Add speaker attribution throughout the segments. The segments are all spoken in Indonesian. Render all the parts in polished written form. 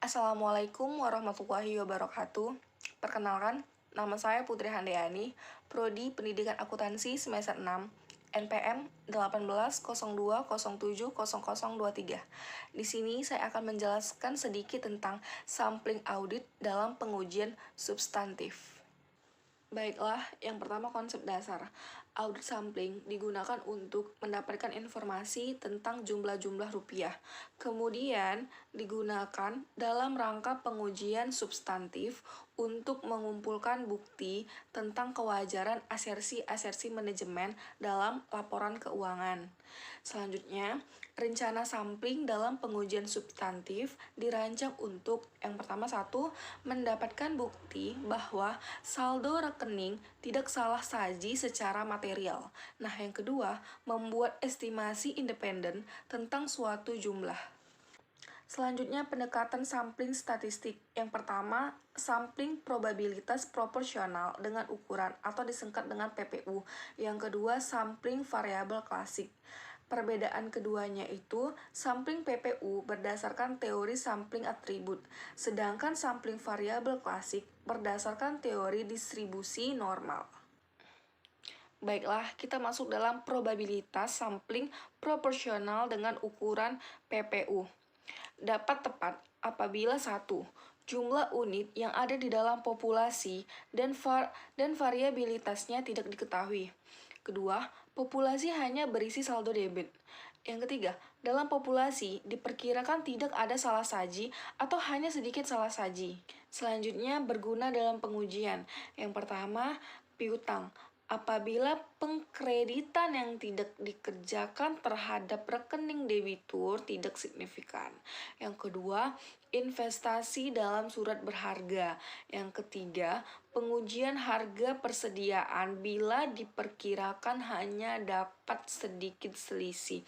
Speaker 1: Assalamualaikum warahmatullahi wabarakatuh. Perkenalkan, nama saya Putri Handayani, Prodi Pendidikan Akuntansi semester 6, NPM 1802070023. Di sini saya akan menjelaskan sedikit tentang sampling audit dalam pengujian substantif. Baiklah, yang pertama konsep dasar. Audit sampling digunakan untuk mendapatkan informasi tentang jumlah-jumlah rupiah. Kemudian digunakan dalam rangka pengujian substantif untuk mengumpulkan bukti tentang kewajaran asersi-asersi manajemen dalam laporan keuangan. Selanjutnya, rencana sampling dalam pengujian substantif dirancang untuk yang pertama mendapatkan bukti bahwa saldo rekening tidak salah saji secara material. Nah, yang kedua, membuat estimasi independen tentang suatu jumlah. Selanjutnya, pendekatan sampling statistik. Yang pertama, sampling probabilitas proporsional dengan ukuran atau disingkat dengan PPU. Yang kedua, sampling variabel klasik. Perbedaan keduanya itu, sampling PPU berdasarkan teori sampling atribut, sedangkan sampling variabel klasik berdasarkan teori distribusi normal. Baiklah, kita masuk dalam probabilitas sampling proporsional dengan ukuran PPU. Dapat tepat apabila 1. Jumlah unit yang ada di dalam populasi dan variabilitasnya tidak diketahui. Kedua, populasi hanya berisi saldo debit. Yang ketiga, dalam populasi diperkirakan tidak ada salah saji atau hanya sedikit salah saji. Selanjutnya, berguna dalam pengujian. Yang pertama, piutang. Apabila pengkreditan yang tidak dikerjakan terhadap rekening debitur tidak signifikan. Yang kedua, investasi dalam surat berharga. Yang ketiga, pengujian harga persediaan bila diperkirakan hanya dapat sedikit selisih.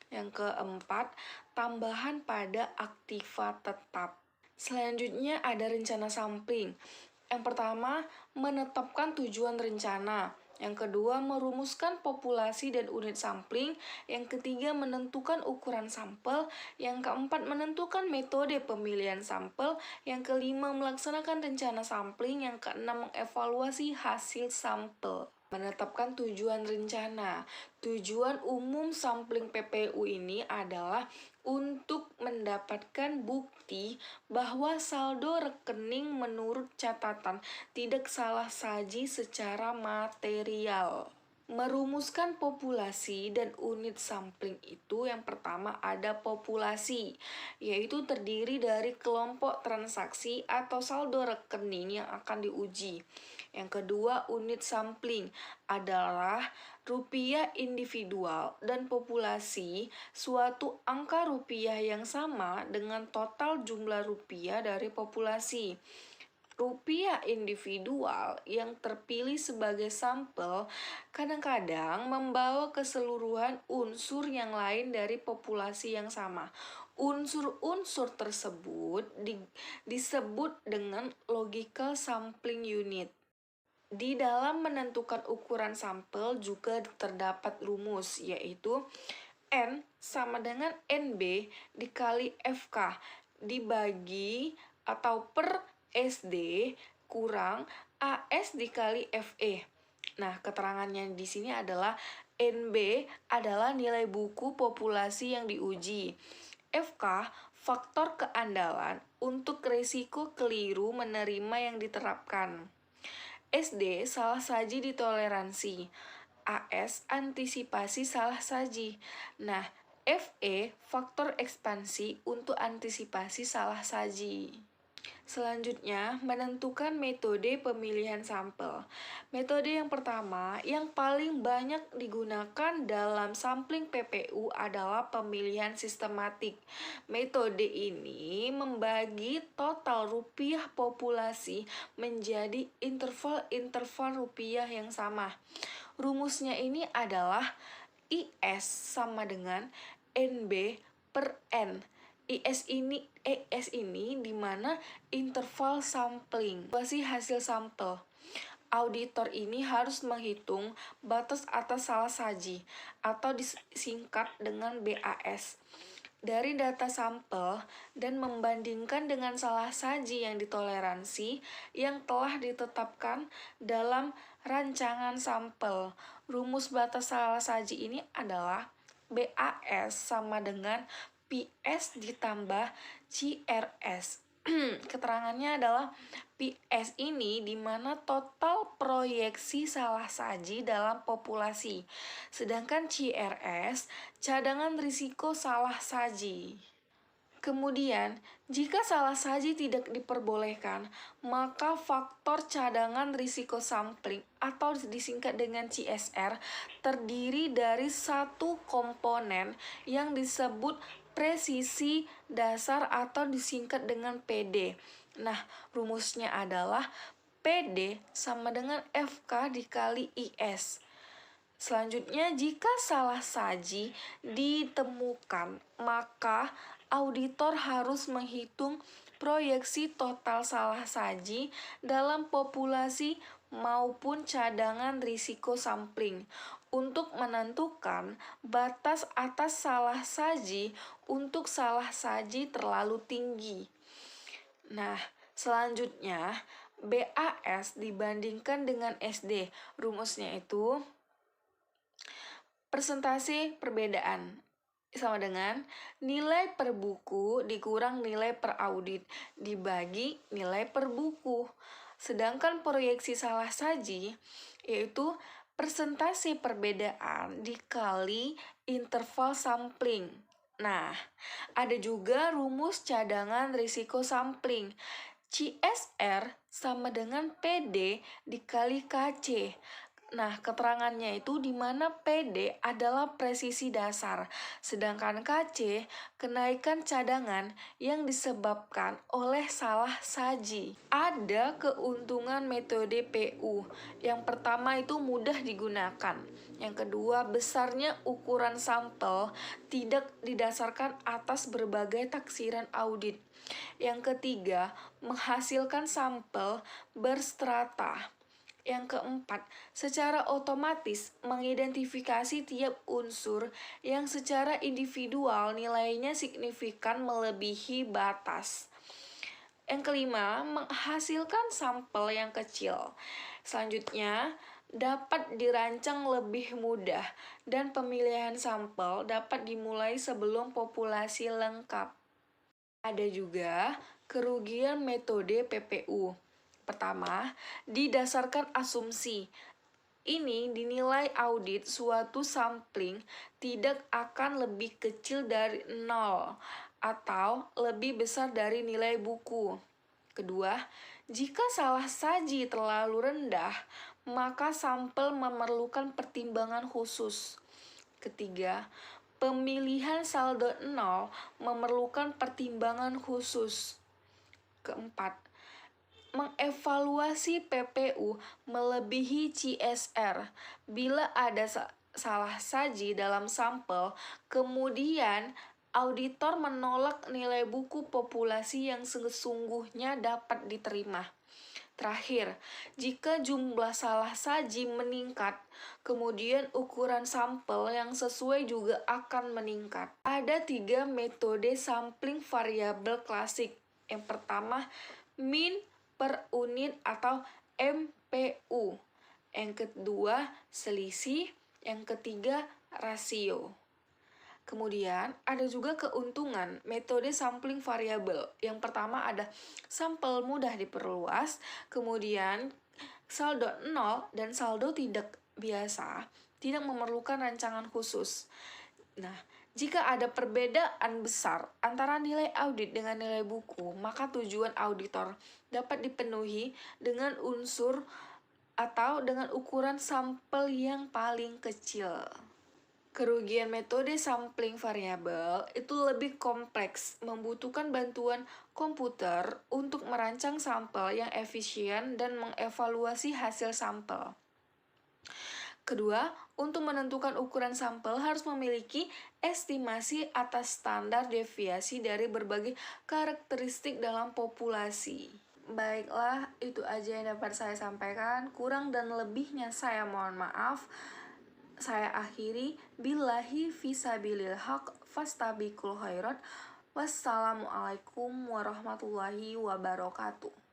Speaker 1: Yang keempat, tambahan pada aktiva tetap. Selanjutnya ada rencana sampling. Yang pertama, menetapkan tujuan rencana. Yang kedua, merumuskan populasi dan unit sampling. Yang ketiga, menentukan ukuran sampel. Yang keempat, menentukan metode pemilihan sampel. Yang kelima, melaksanakan rencana sampling. Yang keenam, mengevaluasi hasil sampel. Menetapkan tujuan rencana. Tujuan umum sampling PPU ini adalah untuk mendapatkan bukti bahwa saldo rekening menurut catatan tidak salah saji secara material. Merumuskan populasi dan unit sampling itu yang pertama ada populasi, yaitu terdiri dari kelompok transaksi atau saldo rekening yang akan diuji. Yang kedua, unit sampling adalah rupiah individual dan populasi suatu angka rupiah yang sama dengan total jumlah rupiah dari populasi. Rupiah individual yang terpilih sebagai sampel kadang-kadang membawa keseluruhan unsur yang lain dari populasi yang sama. Unsur-unsur tersebut disebut dengan logical sampling unit. Di dalam menentukan ukuran sampel juga terdapat rumus, yaitu N sama dengan NB dikali FK dibagi atau per SD kurang AS dikali FE. Nah, keterangannya di sini adalah NB adalah nilai buku populasi yang diuji. FK faktor keandalan untuk risiko keliru menerima yang diterapkan. SD salah saji ditoleransi. AS antisipasi salah saji. Nah, FE faktor ekspansi untuk antisipasi salah saji. Selanjutnya, menentukan metode pemilihan sampel. Metode yang pertama, yang paling banyak digunakan dalam sampling PPU adalah pemilihan sistematik. Metode ini membagi total rupiah populasi menjadi interval rupiah yang sama. Rumusnya ini adalah IS sama dengan NB per N. ES ini di mana interval sampling, hasil sampel. Auditor ini harus menghitung batas atas salah saji atau disingkat dengan BAS. dari data sampel dan membandingkan dengan salah saji yang ditoleransi yang telah ditetapkan dalam rancangan sampel. Rumus batas salah saji ini adalah BAS sama dengan PS ditambah CRS. Keterangannya adalah PS ini di mana total proyeksi salah saji dalam populasi, sedangkan CRS cadangan risiko salah saji. Kemudian, jika salah saji tidak diperbolehkan, maka faktor cadangan risiko sampling atau disingkat dengan CSR terdiri dari satu komponen yang disebut presisi dasar atau disingkat dengan PD. Nah, rumusnya adalah PD sama dengan FK dikali IS. Selanjutnya, jika salah saji ditemukan, maka auditor harus menghitung proyeksi total salah saji dalam populasi maupun cadangan risiko sampling untuk menentukan batas atas salah saji untuk salah saji terlalu tinggi. Nah, selanjutnya BAS dibandingkan dengan SD. Rumusnya itu persentase perbedaan sama dengan nilai per buku dikurang nilai per audit dibagi nilai per buku. Sedangkan proyeksi salah saji yaitu persentase perbedaan dikali interval sampling. Nah, ada juga rumus cadangan risiko sampling. CSR sama dengan PD dikali KC. Nah, keterangannya itu di mana PD adalah presisi dasar, sedangkan KC kenaikan cadangan yang disebabkan oleh salah saji. Ada keuntungan metode PU. Yang pertama itu mudah digunakan. Yang kedua, besarnya ukuran sampel tidak didasarkan atas berbagai taksiran audit. Yang ketiga, menghasilkan sampel berstrata. Yang keempat, secara otomatis mengidentifikasi tiap unsur yang secara individual nilainya signifikan melebihi batas. Yang kelima, menghasilkan sampel yang kecil. Selanjutnya, dapat dirancang lebih mudah dan pemilihan sampel dapat dimulai sebelum populasi lengkap. Ada juga kerugian metode PPU. Pertama, didasarkan asumsi. Ini dinilai audit suatu sampling tidak akan lebih kecil dari 0 atau lebih besar dari nilai buku. Kedua, jika salah saji terlalu rendah, maka sampel memerlukan pertimbangan khusus. Ketiga, pemilihan saldo 0 memerlukan pertimbangan khusus. Keempat, mengevaluasi PPU melebihi CSR. Bila ada salah saji dalam sampel, kemudian auditor menolak nilai buku populasi yang sesungguhnya dapat diterima. Terakhir, jika jumlah salah saji meningkat, kemudian ukuran sampel yang sesuai juga akan meningkat. Ada 3 metode sampling variabel klasik. Yang pertama, mean per unit atau MPU. Yang kedua, selisih. Yang ketiga, rasio. Kemudian, ada juga keuntungan metode sampling variabel. Yang pertama ada sampel mudah diperluas, kemudian saldo 0 dan saldo tidak biasa, tidak memerlukan rancangan khusus. Nah, jika ada perbedaan besar antara nilai audit dengan nilai buku, maka tujuan auditor dapat dipenuhi dengan unsur atau dengan ukuran sampel yang paling kecil. Kerugian metode sampling variabel itu lebih kompleks, membutuhkan bantuan komputer untuk merancang sampel yang efisien dan mengevaluasi hasil sampel. Kedua, untuk menentukan ukuran sampel harus memiliki estimasi atas standar deviasi dari berbagai karakteristik dalam populasi. Baiklah, itu aja yang dapat saya sampaikan. Kurang dan lebihnya saya mohon maaf. saya akhiri. Billahi fisabilil haq fastabiqul khairat. Wassalamualaikum warahmatullahi wabarakatuh.